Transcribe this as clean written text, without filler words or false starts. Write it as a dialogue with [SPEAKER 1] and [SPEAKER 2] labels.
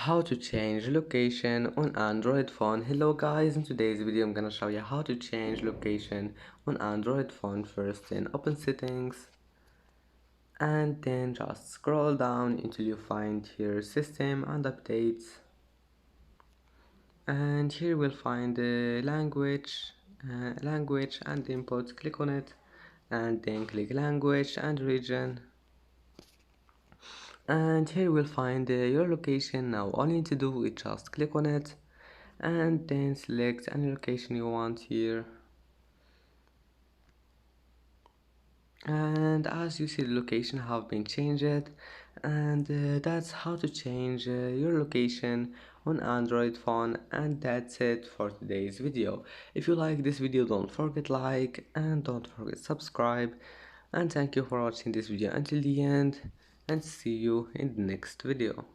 [SPEAKER 1] How to change location on Android phone. Hello guys, in today's video I'm gonna show you how to change location on Android phone. First, in open settings, and then just scroll down until you find here system and updates, and here we'll find the language and input. Click on it and then click language and region, and here we'll find your location. Now all you need to do is just click on it and then select any location you want here, and as you see the location have been changed, and that's how to change your location on Android phone. And that's it for today's video. If you like this video, don't forget like and don't forget subscribe, and thank you for watching this video until the end, and see you in the next video.